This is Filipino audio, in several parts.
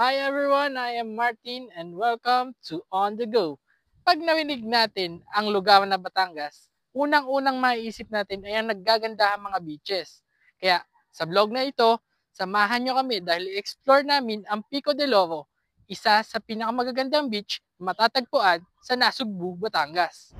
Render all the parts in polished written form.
Hi everyone, I am Martin and welcome to On The Go. Pag narinig natin ang lugar na Batangas, unang-unang maiisip natin ay ang naggagandahang mga beaches. Kaya sa vlog na ito, samahan nyo kami dahil i-explore namin ang Pico del Oro, isa sa pinakamagagandang beach na matatagpuan sa Nasugbu, Batangas.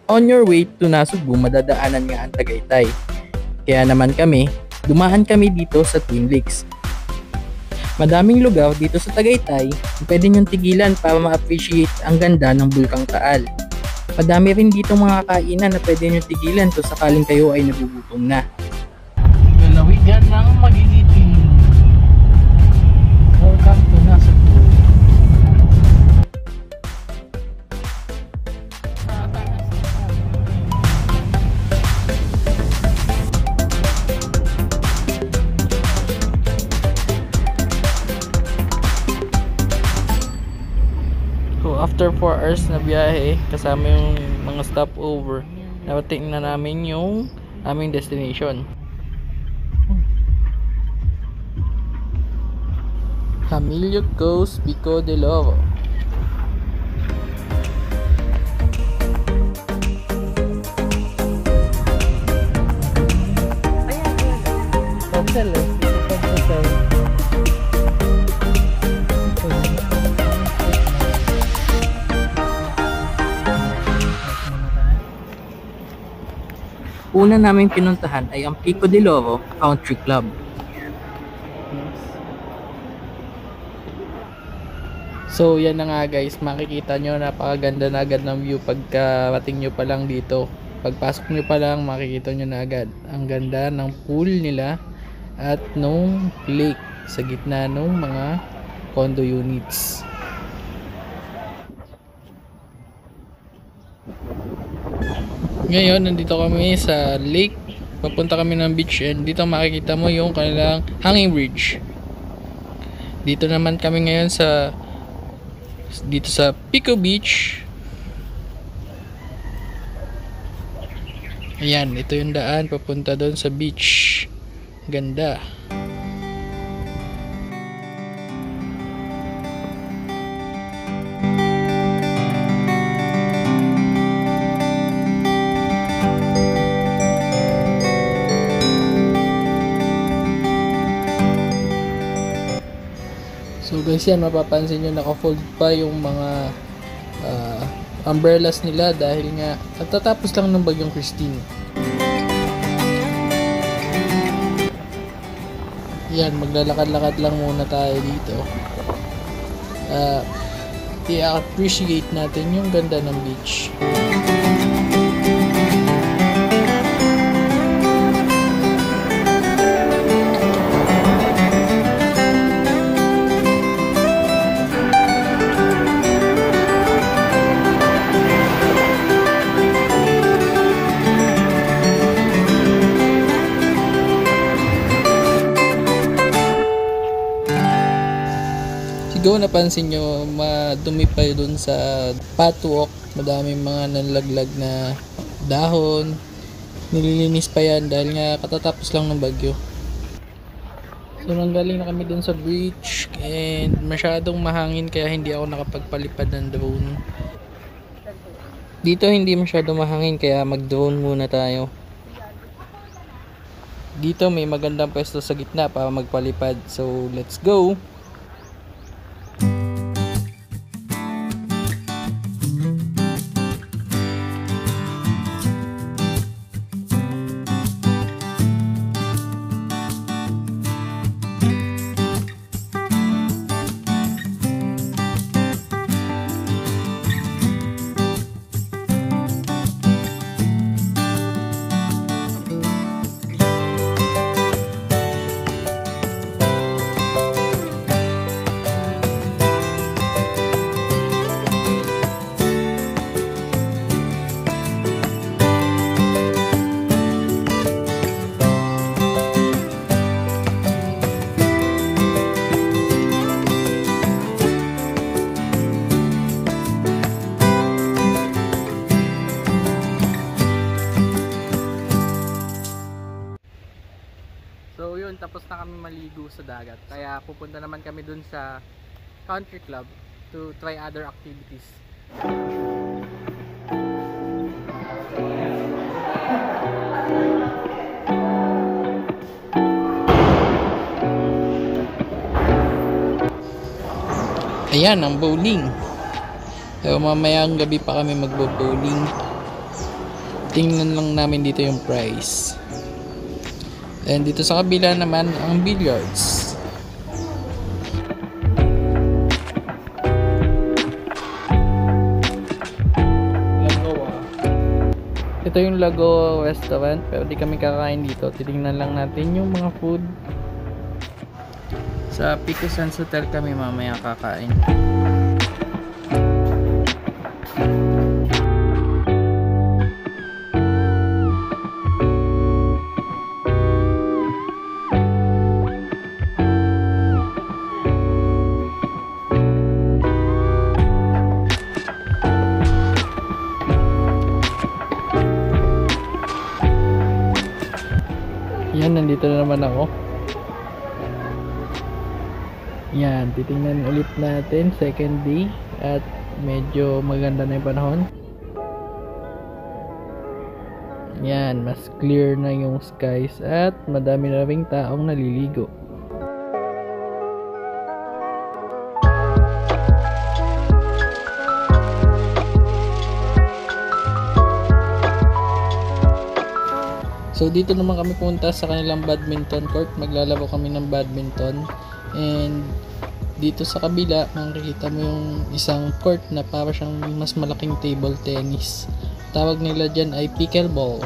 On your way to Nasugbu, madadaanan nga ang Tagaytay. Kaya naman dumaan kami dito sa Twin Lakes. Madaming lugar dito sa Tagaytay na pwede nyong tigilan para ma-appreciate ang ganda ng Bulkang Taal. Madami rin dito mga kainan na pwede nyong tigilan kung sakaling kayo ay nagugutom na. Lalawigan ng magigiting. Welcome to Nasugbu. After 4 hours na biyahe, kasama yung mga stopover, narating na namin yung aming destination. Camillo Coast, Pico del Oro. Hotel hotel. Una naming pinuntahan ay ang Pico del Oro Country Club. So yan na nga guys, makikita nyo napakaganda na agad ng view pagkarating nyo pa lang dito. Pagpasok nyo pa lang makikita nyo na agad ang ganda ng pool nila at nung lake sa gitna ng mga condo units. Ngayon, nandito kami sa lake. Papunta kami ng beach and dito makikita mo yung kanilang hanging bridge. Dito naman kami ngayon dito sa Pico Beach. Ayan, ito yung daan papunta doon sa beach. Ganda. So guys, yan mapapansin nyo naka-fold pa yung mga umbrellas nila dahil nga katatapos lang ng bagyong Christine. Yan, maglalakad-lakad lang muna tayo dito. I-appreciate natin yung ganda ng beach. Siguro napansin nyo, madumi pa dun sa patwalk. Madaming mga nanlaglag na dahon. Nililinis pa yan dahil nga katatapos lang ng bagyo. So nanggaling na kami dun sa beach and masyadong mahangin kaya hindi ako nakapagpalipad ng drone. Dito hindi masyadong mahangin kaya mag-drone muna tayo. Dito may magandang pwesto sa gitna para magpalipad. So let's go! So yun, tapos na kami maligo sa dagat. Kaya pupunta naman kami dun sa country club to try other activities. Ayan ang bowling. So mamayang gabi pa kami magbo-bowling. Tingnan lang namin dito yung price. And dito sa kabila naman ang billiards. Ito yung Lago restaurant, pero di kami kakain dito. Titingnan lang natin yung mga food. Sa Pico Sands Hotel kami mamaya kakain. Yan, nandito na naman ako. Yan, titingnan ulit natin second day at medyo maganda na yung panahon. Yan, mas clear na yung skies at madami na ring taong naliligo. So dito naman kami punta sa kanilang badminton court. Maglalaro kami ng badminton. And dito sa kabila makikita mo yung isang court na para siyang mas malaking table tennis. Tawag nila dyan ay pickleball.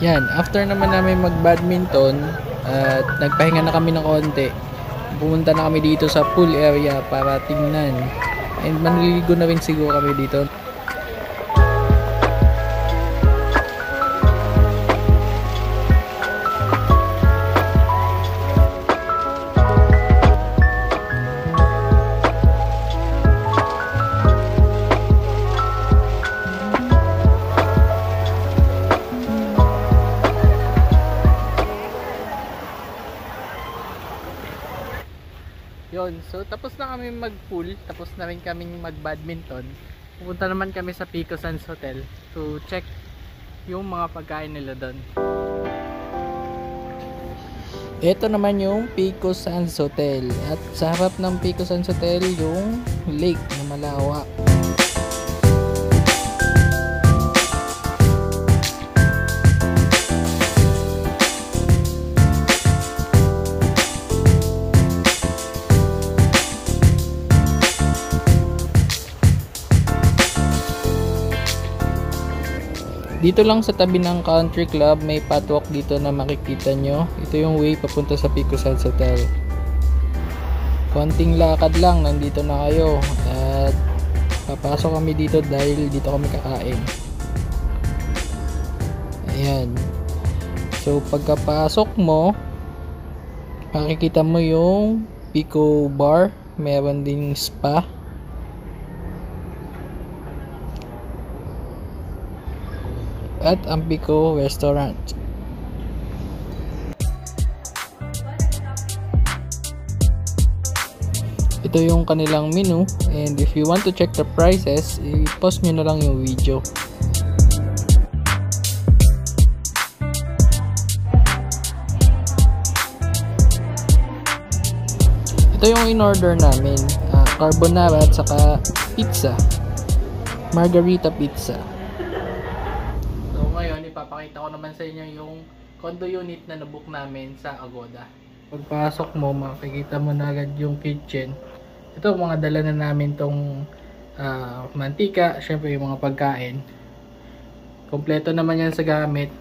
Yan, after naman namin mag-badminton at nagpahinga na kami ng konti, pumunta na kami dito sa pool area para tingnan. And manliligo na rin siguro kami dito. Yun, so tapos na kami mag-pool, tapos na rin kaming mag-badminton. Pupunta naman kami sa Pico Sands Hotel to check yung mga pagkain nila doon. Ito naman yung Pico Sands Hotel. At sa harap ng Pico Sands Hotel yung lake na malawak. Dito lang sa tabi ng country club may patwalk dito na makikita nyo. Ito yung way papunta sa Pico Sands Hotel. Konting lakad lang, nandito na kayo. At papasok kami dito dahil dito kami kakain. Ayan. So pagkapasok mo, makikita mo yung Pico Bar. Meron ding spa. At ang Pico Restaurant. Ito yung kanilang menu, and if you want to check the prices, i-pause nyo na lang yung video. Ito yung in-order namin, carbonara at saka pizza, margarita pizza. Ipapakita ko naman sa inyo yung condo unit na nabook namin sa Agoda. Pagpasok mo, makikita mo na agad yung kitchen. Ito, mga dala na namin tong mantika, syempre yung mga pagkain. Kompleto naman yan sa gamit.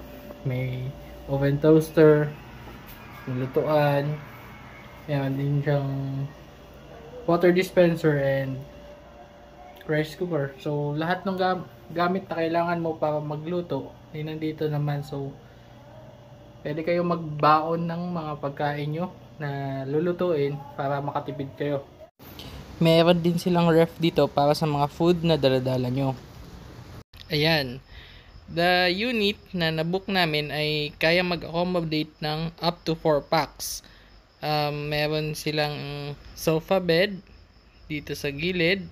May oven toaster, lutuan, yan din siyang water dispenser and rice cooker. So lahat ng gamit na kailangan mo para magluto ay nandito naman. So pwede kayo magbaon ng mga pagkain nyo na lulutuin para makatipid kayo. Meron din silang ref dito para sa mga food na daladala nyo. Ayan. The unit na nabook namin ay kaya mag-accommodate ng up to 4 packs. Meron silang sofa bed dito sa gilid.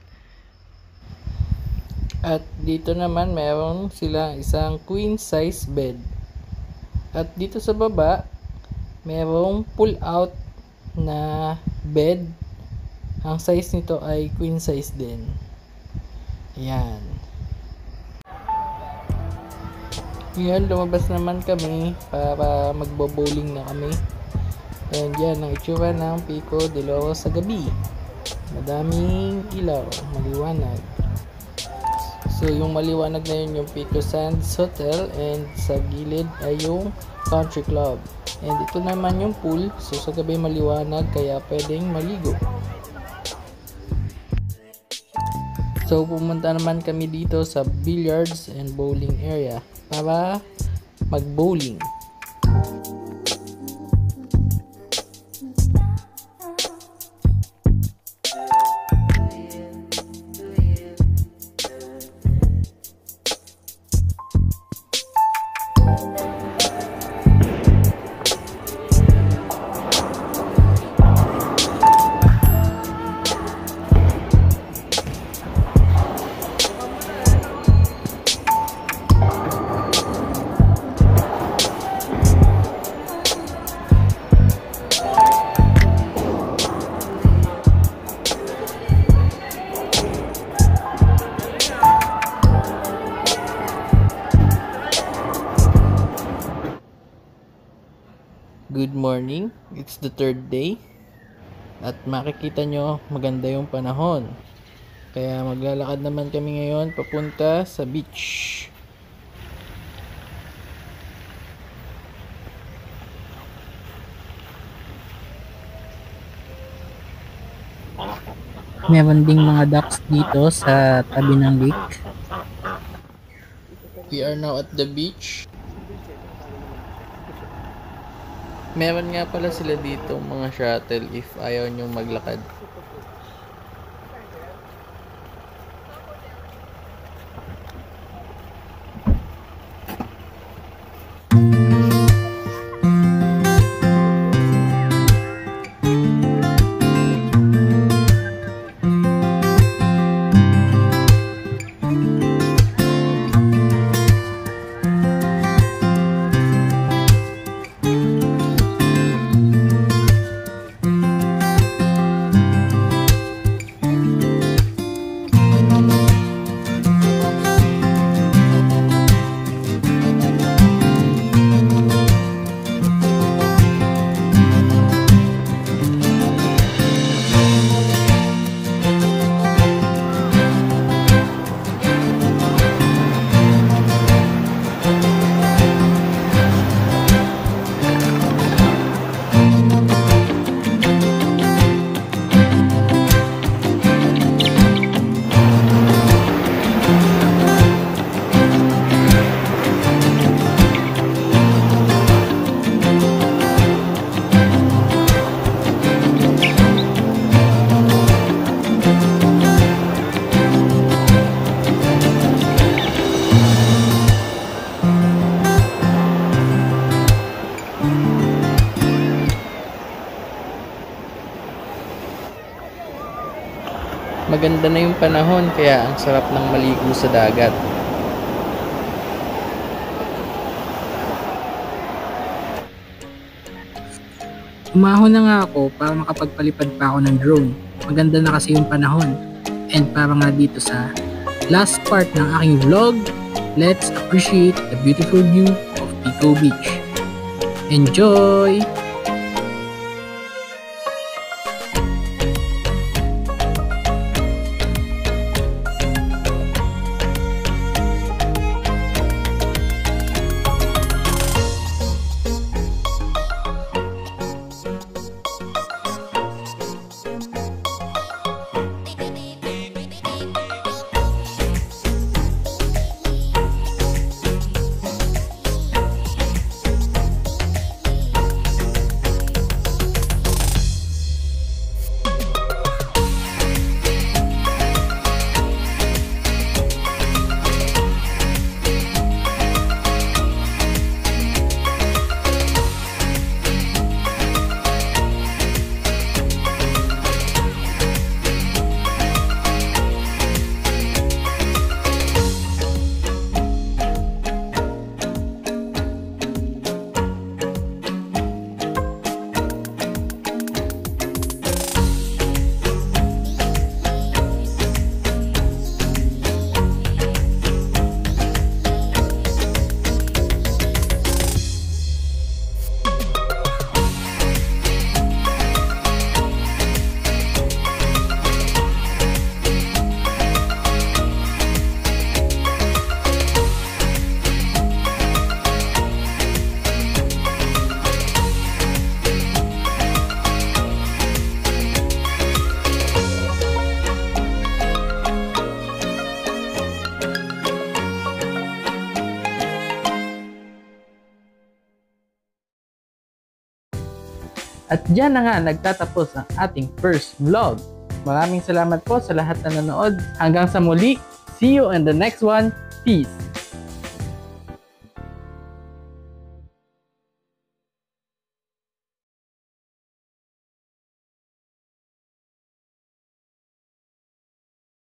At dito naman meron silang isang queen size bed. At dito sa baba, merong pull out na bed. Ang size nito ay queen size din. Ayan. Ngayon, lumabas naman kami para magbo-bowling na kami. And yan ang itsura ng Pico de Oro sa gabi. Madaming ilaw, maliwanag. So yung maliwanag na yun yung Pico Sands Hotel, and sa gilid ay yung Country Club. And ito naman yung pool, so sa gabi maliwanag kaya pwedeng maligo. So pumunta naman kami dito sa billiards and bowling area para mag-bowling. Good morning, it's the third day at makikita nyo maganda yung panahon, kaya maglalakad naman kami ngayon papunta sa beach. Meron ding mga ducks dito sa tabi ng lake. We are now at the beach. Meron nga pala sila dito mga shuttle if ayaw nyo maglakad. Maganda na yung panahon kaya ang sarap ng maligo sa dagat. Umahon na nga ako para makapagpalipad pa ako ng drone. Maganda na kasi yung panahon. And para nga dito sa last part ng aking vlog, let's appreciate the beautiful view of Pico Beach. Enjoy! At diyan na nga nagtatapos ang ating first vlog. Maraming salamat po sa lahat na nanood. Hanggang sa muli, see you in the next one. Peace!